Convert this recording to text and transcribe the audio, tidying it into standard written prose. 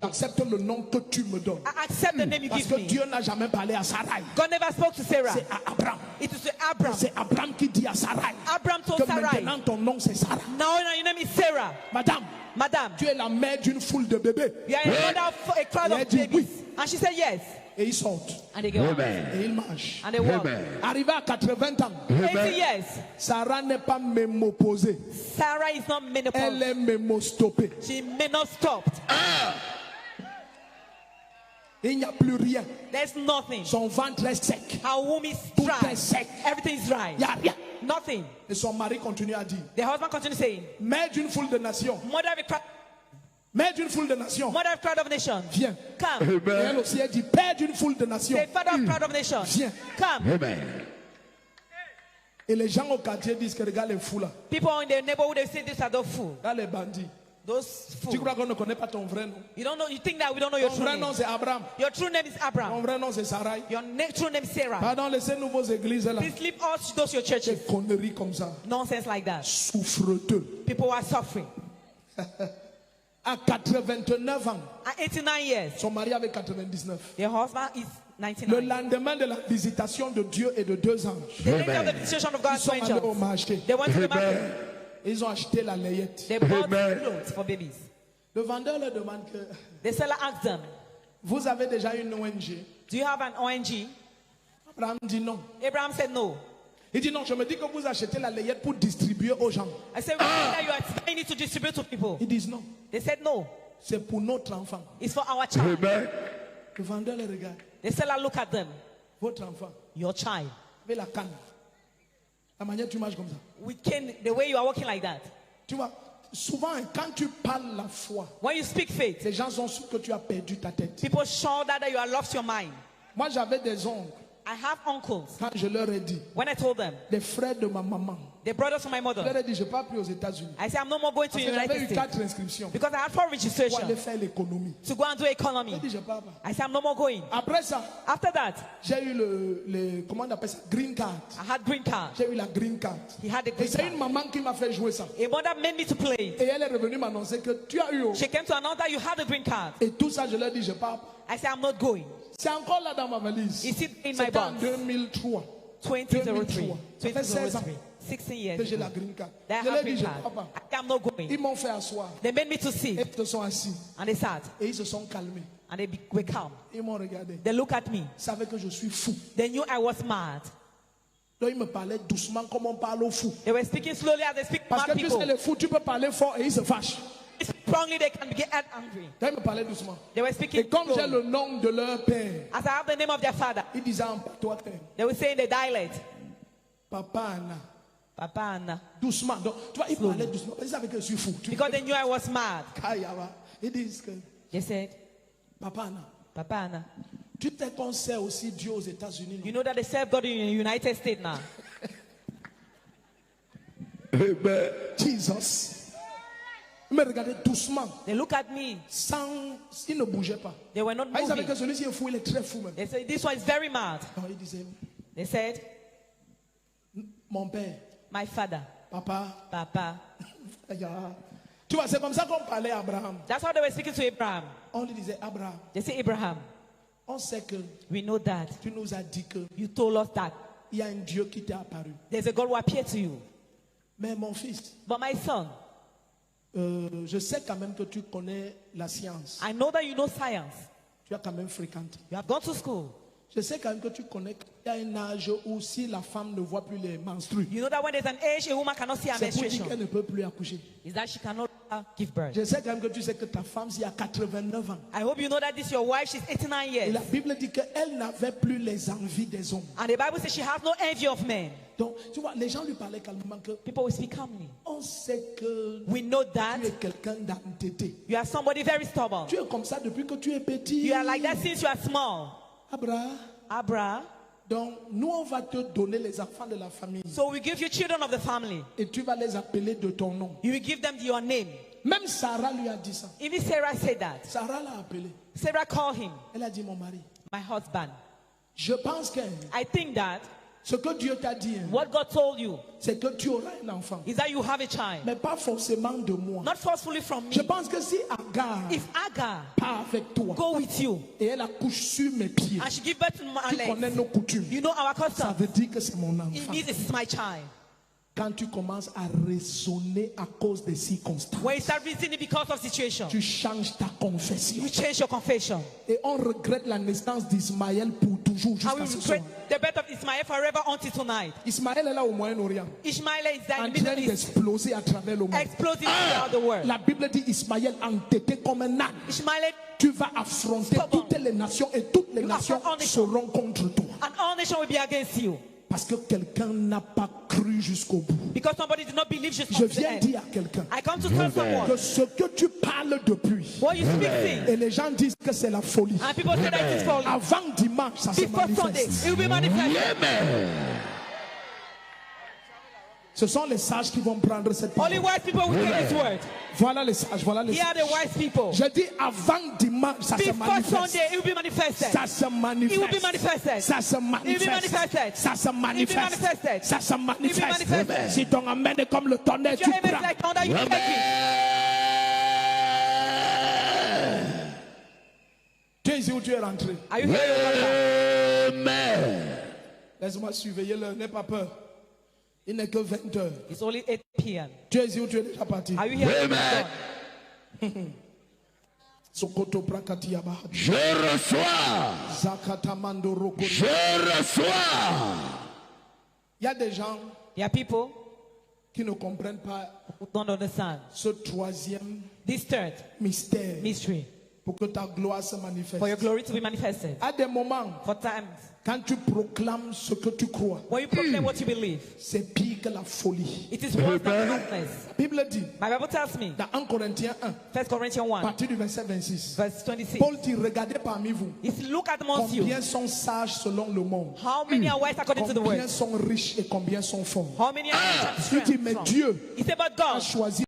J'accepte le nom que tu me donnes. I accept the name you Parce give que me. Dieu n'a jamais parlé à Sarai. God never spoke to Sarah. C'est à Abraham. It is to Abraham. C'est Abraham qui dit à Sarai Abraham told que Sarai, maintenant ton nom c'est Sarah. now your name is Sarah. Madame, Madame, tu es la mère d'une foule de bébés. you are a mother of a crowd Elle of dit babies. oui. And she said yes. Et ils sortent. And they go on. Et ils marchent. And they walk. Arrivé à 80 ans, 80 years. Sarah n'est pas mémopausée. Sarah is not Elle menopause. est mémostopée. She may not stop. Il n'y a plus rien. There's nothing. Son ventre est sec. Her womb is Tout dry. est sec. Everything is dry. Il n'y a rien. Nothing. Et son mari continue à dire, The husband continues saying, mère d'une foule de nations, mother of a crowd, mère d'une foule de nations, mother of a crowd of nations, viens. come. Et elle aussi, elle dit, père d'une foule de nations, Say, father of a crowd of nations, viens. come. Et les gens au quartier disent que regarde les fous là, People in the neighborhood, they say these are those fools. regarde les bandits. Those Tu fools. crois qu'on ne connaît pas ton vrai nom? You don't know, you think that we don't know your Ton true vrai nom name. c'est Abraham. Your true name is Ton Abraham. vrai nom c'est Sarai. Your true name is Sarah. Pardon, laissez-nous vos églises là. Please leave all those your churches. Des conneries comme ça. Nonsense like that. Souffreteux. People are suffering. À 89 ans, At 89 years, son mari avait 99. their husband is Le 99. lendemain de la visitation de Dieu et de deux anges, The day of the visitation of ils God's sont allés au angels, marché. they went to the market. Ils ont acheté la layette. They bought clothes for babies. Le vendeur leur demande que The seller asked them, vous avez déjà une ONG? do you have an ONG? Abraham dit non. Abraham said no. Il dit non, je me dis que vous achetez la layette pour distribuer aux gens. I said, we think that you are buying it to distribute to people. Ils disent non, They said no. c'est pour notre enfant. It's for our child. Le vendeur les regarde. The seller look at them. Votre enfant, Your child. avec la canne. La manière tu marches comme ça. We can, the way you are walking like that. Tu vois, souvent quand tu parles la foi, When you speak faith, les gens sont sûrs que tu as perdu ta tête. people show that you have lost your mind. Moi j'avais des oncles. I have uncles. Quand je leur ai dit, When I told them, des frères de ma maman, the brothers of my je leur mother, ai dit, je ne vais pas plus aux États-Unis. I said, I'm no more going to Parce the que j'avais United eu States 4 inscriptions because I had 4 pour aller registration faire l'économie. to go and do J'ai economy. dit, je ne pars pas. I said, I'm no more going. Après ça, After that, j'ai eu comment on appelle ça, green card. I had green card. J'ai eu la green card. He had a Et green c'est card. une maman qui m'a fait jouer ça. A mother made me to play it. Et elle est revenue m'annoncer que tu as eu. She came to announce that you had a green card. Et tout ça, je leur ai dit, je pars pas. I said, I'm not going. C'est encore là dans ma valise. It's in my C'était en box. 2003 2003. 2003. Ça fait 16 ans 16 years que j'ai ago. la green card. That I Je leur ai have dit, green je card. pars pas. I said, I'm not going. Ils m'ont fait asseoir. They made me to Et sit. ils se sont assis. And they sat. Et ils se sont calmés. And they were calm. Ils m'ont regardé. They look at me. Ils savaient que je suis fou. They knew I was mad. Donc ils me parlaient doucement comme on parle aux fous. They were speaking slowly as they speak Parce que mad tu people. sais, les fous, tu peux parler fort et ils se fâchent. Strongly they can get angry. Donc ils me parlaient doucement. They were Et speaking comme j'ai slowly. le nom de leur père, As I have the name of their father, ils disaient en patois, they were saying the dialect. Papa Anna. Papa Anna. Doucement. Donc, tu vois, ils parlaient doucement. Ils savaient que je suis fou. Tu Because they knew I was mad. Kayawa. Ils disent que, They said, Papa Anna, Papa Anna. tu sais qu'on sert aussi Dieu aux États-Unis. non? You know that they serve God in the United States now. Jesus. Ils me regardaient doucement. They look at me. Sans. Ils ne bougeaient pas. They were not Ah, ils savaient moving. que celui-ci est fou, il est très fou même. They said, this one is very mad. Non, ils disaient, They said, mon père, my father, papa. Papa. Tu vois, c'est comme ça qu'on parlait à Abraham. That's how they were speaking to Abraham. On lui disait, Abraham, They say, Abraham, on sait que we know that. tu nous as dit qu'il You told us that y a un Dieu qui t'est apparu. there's a God who appeared to you. Mais mon fils, But my son, je sais quand même que tu connais la science. I know that you know science. Tu as quand même fréquenté. You have gone to school. Je sais quand même que tu connais qu'il y a un âge où si la femme ne voit plus les menstrues, You know that when there's an age, a woman cannot see her c'est pour dire menstruation. qu'elle ne peut plus accoucher. Is that she cannot give birth. Je sais quand même que tu sais que ta femme, s'il y a 89 ans, I hope you know that this is your wife. She's 89 et years. la Bible dit qu'elle n'avait plus les envies des hommes. And the Bible says she has no envy of men. Donc, tu vois, les gens lui parlaient calmement que People will speak calmly. on sait que We know that tu es quelqu'un d'entêté. you are somebody very stubborn. Tu es comme ça depuis que tu es petit. You are like that since you are small. Abraham. Abra. Donc, nous, on va te donner les enfants de la famille. So we give you children of the family. Et tu vas les appeler de ton nom. You will give them your name. Même Sarah lui a dit ça. Even Sarah said that. Sarah l'a appelé. Sarah called him Elle a dit, mon mari, my husband. je pense que I think that Ce que Dieu t'a dit, hein, What God told you c'est que tu auras un enfant. is that you have a child. Mais pas forcément de moi. Not forcefully from Je me. pense que si Agar If Agar part avec toi go with you et elle accouche sur mes pieds, and she give birth to my tu connais legs, nos coutumes. you know our Ça custom. veut dire que c'est mon It enfant. means this is my child. Quand tu commences à raisonner à cause des circonstances, When you start reasoning because of situation, tu changes ta confession. you change your confession. Et on regrette la naissance d'Ismaël pour toujours And we jusqu'à ce soir. regret the birth of Ismael forever until tonight. Ismaël est là au Moyen-Orient, Ishmael is there en in the train Middle East, d'exploser à travers le monde. exploding throughout the world. La Bible dit Ismaël entêté comme un âne. Ishmael, Tu vas affronter Stubborn. toutes les nations et toutes les You nations affront all nations. seront contre toi. and all nations will be against you. Parce que quelqu'un n'a pas cru jusqu'au bout. Because somebody did not believe just Je up to the viens end. dire à quelqu'un I come to tell someone, que ce que tu parles depuis, what you speak things, et les gens disent que c'est la folie. and people say that it's falling. Avant dimanche, ça se Before Sunday, manifeste. it will be manifested. Ce sont les sages qui vont prendre cette Only parole. wise people will take this word. Voilà les sages, voilà les Here are sages. the wise people. Je dis avant dimanche, ça se Before manifeste. Sunday, it will be manifested. Ça se It will be manifeste. manifested. Ça se It will be manifeste. manifested. Ça se manifeste. manifested. Ça se manifeste. manifested. Si ton amen est comme le tonnerre, Your tu amen is prends. like thunder, you take it. Tu es ici où tu es rentré. Are you here? Laisse-moi surveiller l'heure, n'aie pas peur. Il n'est que 20 heures. It's only 8 p.m. Tu es ici où tu es déjà parti. Are you here? Sokoto Prakati Abahad. Je reçois. Zakatamando Roko. Je reçois. Il y a des gens There are people qui ne comprennent pas who don't understand ce troisième this third mystère mystery pour que ta gloire se for your manifeste. glory to be manifested. À des moments, For times quand tu proclames ce que tu crois, when you proclaim what you believe, c'est pire que la folie. it is worse than madness. La Bible dit, My Bible tells me, dans 1 Corinthiens 1, 1 Corinthians 1, à partir du verset 26, verse 26. Paul dit, regardez parmi vous, If you look at amongst you, combien sont sages selon le monde, how many are wise according to the combien word? sont riches et combien sont forts. How many are rich and Il dit, strength mais from? Dieu He said, but a God choisi